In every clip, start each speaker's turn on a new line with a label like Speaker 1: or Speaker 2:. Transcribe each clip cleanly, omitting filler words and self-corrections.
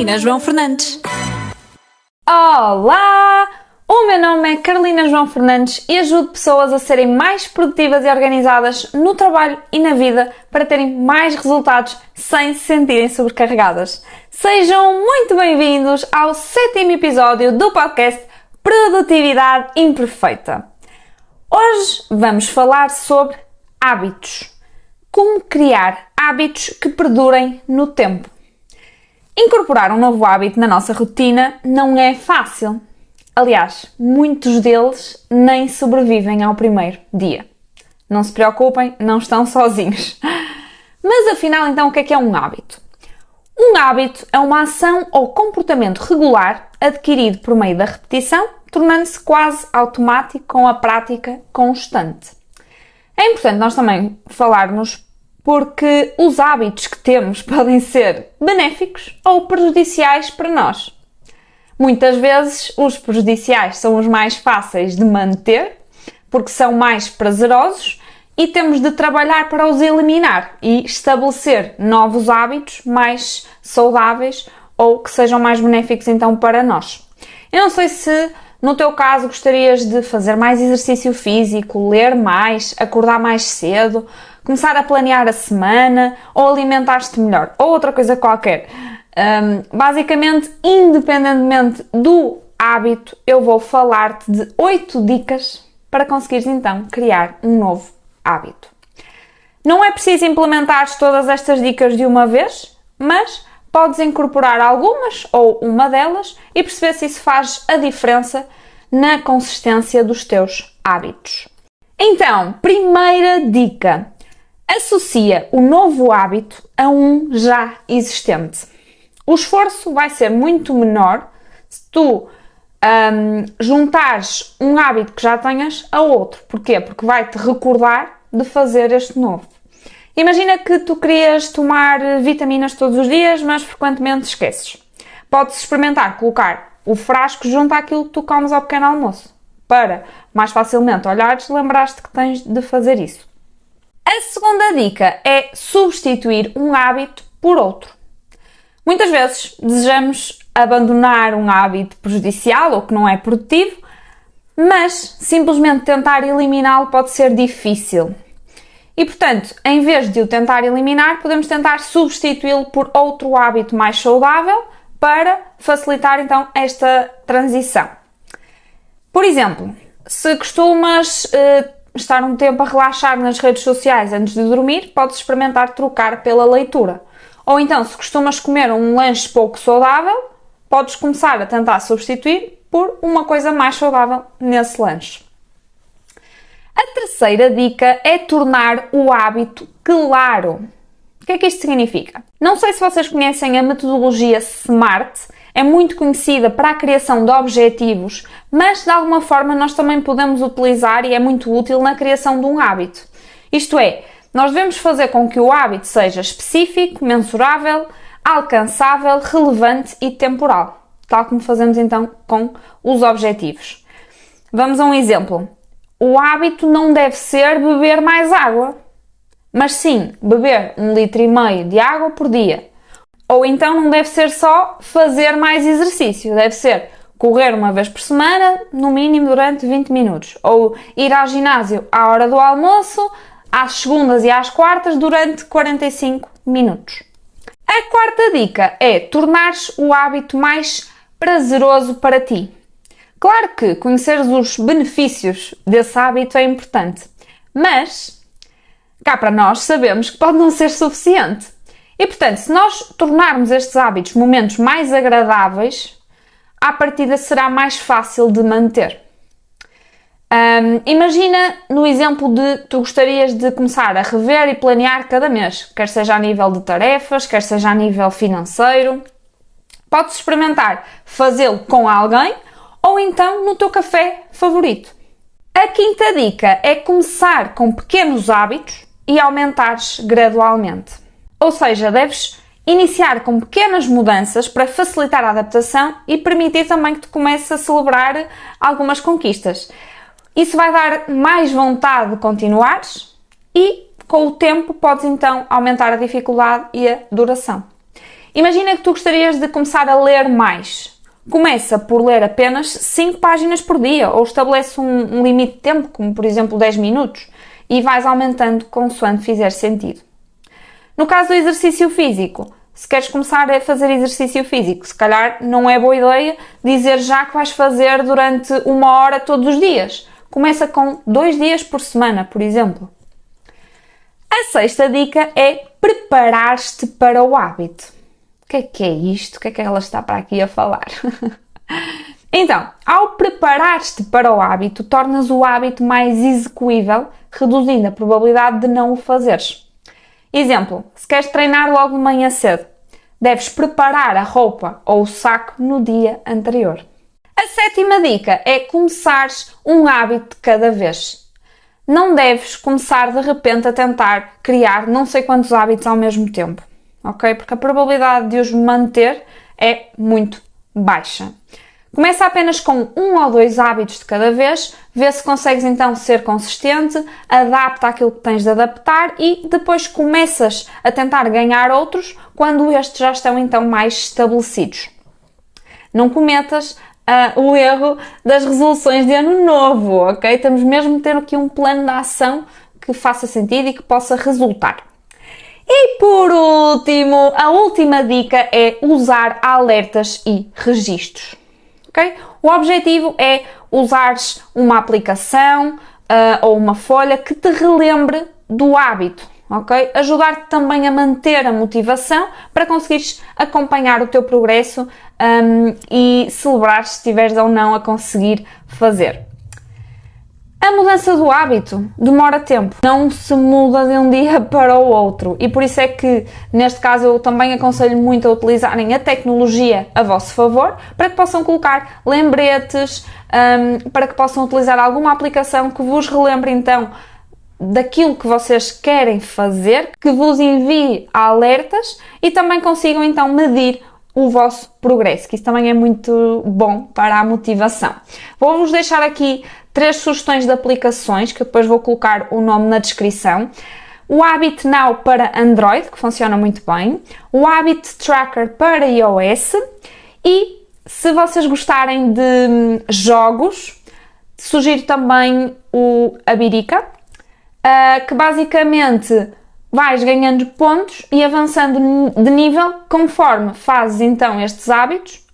Speaker 1: Carolina João Fernandes.
Speaker 2: Olá! O meu nome é Carolina João Fernandes e ajudo pessoas a serem mais produtivas e organizadas no trabalho e na vida para terem mais resultados sem se sentirem sobrecarregadas. Sejam muito bem-vindos ao 7º episódio do podcast Produtividade Imperfeita. Hoje vamos falar sobre hábitos. Como criar hábitos que perdurem no tempo. Incorporar um novo hábito na nossa rotina não é fácil. Aliás, muitos deles nem sobrevivem ao primeiro dia. Não se preocupem, não estão sozinhos. Mas afinal, então, o que é um hábito? Um hábito é uma ação ou comportamento regular adquirido por meio da repetição, tornando-se quase automático com a prática constante. É importante nós também falarmos porque os hábitos que temos podem ser benéficos ou prejudiciais para nós. Muitas vezes os prejudiciais são os mais fáceis de manter, porque são mais prazerosos e temos de trabalhar para os eliminar e estabelecer novos hábitos mais saudáveis ou que sejam mais benéficos então para nós. Eu não sei se no teu caso gostarias de fazer mais exercício físico, ler mais, acordar mais cedo, começar a planear a semana ou alimentar-te melhor ou outra coisa qualquer. Basicamente, independentemente do hábito, eu vou falar-te de 8 dicas para conseguires então criar um novo hábito. Não é preciso implementares todas estas dicas de uma vez, mas podes incorporar algumas ou uma delas e perceber se isso faz a diferença na consistência dos teus hábitos. Então, primeira dica. Associa o novo hábito a um já existente. O esforço vai ser muito menor se tu juntares um hábito que já tenhas a outro. Porquê? Porque vai-te recordar de fazer este novo. Imagina que tu querias tomar vitaminas todos os dias, mas frequentemente esqueces. Podes experimentar colocar o frasco junto àquilo que tu comes ao pequeno almoço, para mais facilmente olhares e lembrares-te que tens de fazer isso. A segunda dica é substituir um hábito por outro. Muitas vezes desejamos abandonar um hábito prejudicial ou que não é produtivo, mas simplesmente tentar eliminá-lo pode ser difícil. E, portanto, em vez de o tentar eliminar, podemos tentar substituí-lo por outro hábito mais saudável para facilitar, então, esta transição. Por exemplo, se costumas estar um tempo a relaxar nas redes sociais antes de dormir, podes experimentar trocar pela leitura. Ou então, se costumas comer um lanche pouco saudável, podes começar a tentar substituir por uma coisa mais saudável nesse lanche. A terceira dica é tornar o hábito claro. O que é que isto significa? Não sei se vocês conhecem a metodologia SMART, é muito conhecida para a criação de objetivos, mas de alguma forma nós também podemos utilizar e é muito útil na criação de um hábito. Isto é, nós devemos fazer com que o hábito seja específico, mensurável, alcançável, relevante e temporal, tal como fazemos então com os objetivos. Vamos a um exemplo. O hábito não deve ser beber mais água, mas sim beber 1,5 litro de água por dia. Ou então não deve ser só fazer mais exercício, deve ser correr uma vez por semana, no mínimo durante 20 minutos. Ou ir ao ginásio à hora do almoço, às segundas e às quartas, durante 45 minutos. A quarta dica é tornares o hábito mais prazeroso para ti. Claro que conheceres os benefícios desse hábito é importante, mas cá para nós sabemos que pode não ser suficiente. E portanto, se nós tornarmos estes hábitos momentos mais agradáveis, à partida será mais fácil de manter. Imagina no exemplo de tu gostarias de começar a rever e planear cada mês, quer seja a nível de tarefas, quer seja a nível financeiro. Podes experimentar fazê-lo com alguém ou então no teu café favorito. A quinta dica é começar com pequenos hábitos e aumentares gradualmente. Ou seja, deves iniciar com pequenas mudanças para facilitar a adaptação e permitir também que tu comeces a celebrar algumas conquistas. Isso vai dar mais vontade de continuares e, com o tempo, podes então aumentar a dificuldade e a duração. Imagina que tu gostarias de começar a ler mais. Começa por ler apenas 5 páginas por dia ou estabelece um limite de tempo, como por exemplo 10 minutos, e vais aumentando consoante fizer sentido. No caso do exercício físico, se queres começar a fazer exercício físico, se calhar não é boa ideia dizer já que vais fazer durante 1 hora todos os dias. Começa com 2 dias por semana, por exemplo. A sexta dica é preparar-te para o hábito. O que é isto? O que é que ela está para aqui a falar? Então, ao preparar-te para o hábito, tornas o hábito mais execuível, reduzindo a probabilidade de não o fazeres. Exemplo, se queres treinar logo de manhã cedo, deves preparar a roupa ou o saco no dia anterior. A sétima dica é começares um hábito de cada vez. Não deves começar de repente a tentar criar não sei quantos hábitos ao mesmo tempo, ok? Porque a probabilidade de os manter é muito baixa. Começa apenas com 1 ou 2 hábitos de cada vez, vê se consegues então ser consistente, adapta aquilo que tens de adaptar e depois começas a tentar ganhar outros quando estes já estão então mais estabelecidos. Não cometas o erro das resoluções de ano novo, ok? Temos mesmo de ter aqui um plano de ação que faça sentido e que possa resultar. E por último, a última dica é usar alertas e registros. Okay? O objetivo é usares uma aplicação ou uma folha que te relembre do hábito, ok? Ajudar-te também a manter a motivação para conseguires acompanhar o teu progresso e celebrar se estiveres ou não a conseguir fazer. A mudança do hábito demora tempo, não se muda de um dia para o outro e por isso é que, neste caso, eu também aconselho muito a utilizarem a tecnologia a vosso favor para que possam colocar lembretes, para que possam utilizar alguma aplicação que vos relembre então daquilo que vocês querem fazer, que vos envie alertas e também consigam então medir o vosso progresso, que isso também é muito bom para a motivação. Vou-vos deixar aqui 3 sugestões de aplicações, que depois vou colocar o nome na descrição. O Habit Now para Android, que funciona muito bem. O Habit Tracker para iOS. E, se vocês gostarem de jogos, sugiro também o Abirica, que basicamente vais ganhando pontos e avançando de nível conforme fazes então estes hábitos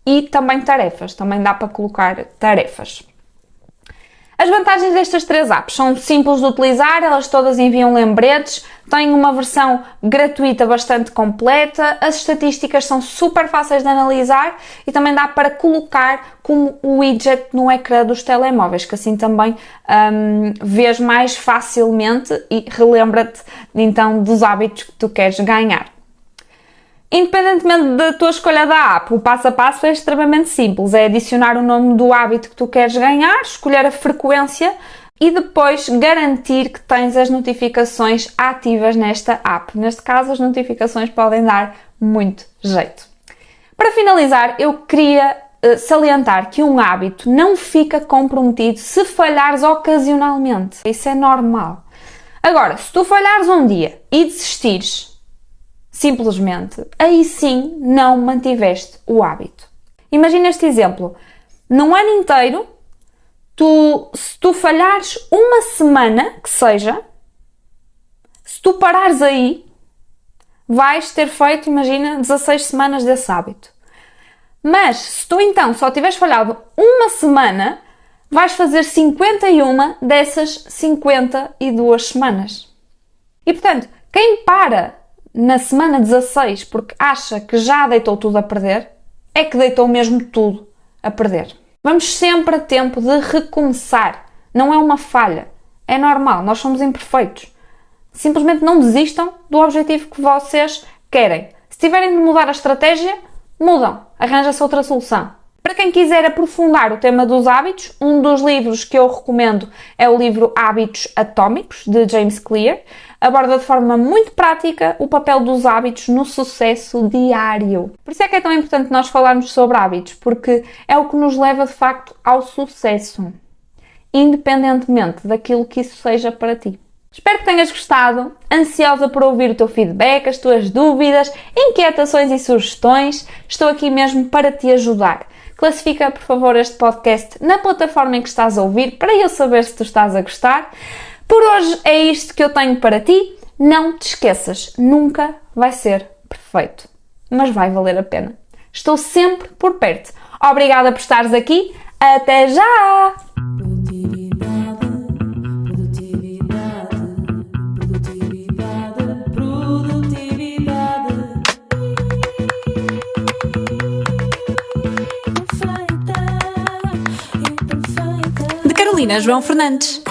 Speaker 2: e também tarefas. Também dá para colocar tarefas. As vantagens destas 3 apps são simples de utilizar, elas todas enviam lembretes, têm uma versão gratuita bastante completa, as estatísticas são super fáceis de analisar e também dá para colocar como widget no ecrã dos telemóveis, que assim também vês mais facilmente e relembra-te então dos hábitos que tu queres ganhar. Independentemente da tua escolha da app, o passo a passo é extremamente simples. É adicionar o nome do hábito que tu queres ganhar, escolher a frequência e depois garantir que tens as notificações ativas nesta app. Neste caso, as notificações podem dar muito jeito. Para finalizar, eu queria salientar que um hábito não fica comprometido se falhares ocasionalmente. Isso é normal. Agora, se tu falhares um dia e desistires, simplesmente, aí sim não mantiveste o hábito. Imagina este exemplo. Num ano inteiro, se tu falhares uma semana, que seja, se tu parares aí, vais ter feito, imagina, 16 semanas desse hábito. Mas, se tu então só tiveres falhado uma semana, vais fazer 51 dessas 52 semanas. E, portanto, quem para na semana 16 porque acha que já deitou tudo a perder, é que deitou mesmo tudo a perder. Vamos sempre a tempo de recomeçar. Não é uma falha. É normal, nós somos imperfeitos. Simplesmente não desistam do objetivo que vocês querem. Se tiverem de mudar a estratégia, mudam. Arranja-se outra solução. Para quem quiser aprofundar o tema dos hábitos, um dos livros que eu recomendo é o livro Hábitos Atómicos, de James Clear. Aborda de forma muito prática o papel dos hábitos no sucesso diário. Por isso é que é tão importante nós falarmos sobre hábitos, porque é o que nos leva de facto ao sucesso, independentemente daquilo que isso seja para ti. Espero que tenhas gostado, ansiosa por ouvir o teu feedback, as tuas dúvidas, inquietações e sugestões. Estou aqui mesmo para te ajudar. Classifica, por favor, este podcast na plataforma em que estás a ouvir para eu saber se tu estás a gostar. Por hoje é isto que eu tenho para ti. Não te esqueças, nunca vai ser perfeito, mas vai valer a pena. Estou sempre por perto. Obrigada por estares aqui. Até já!
Speaker 1: Carolina João Fernandes.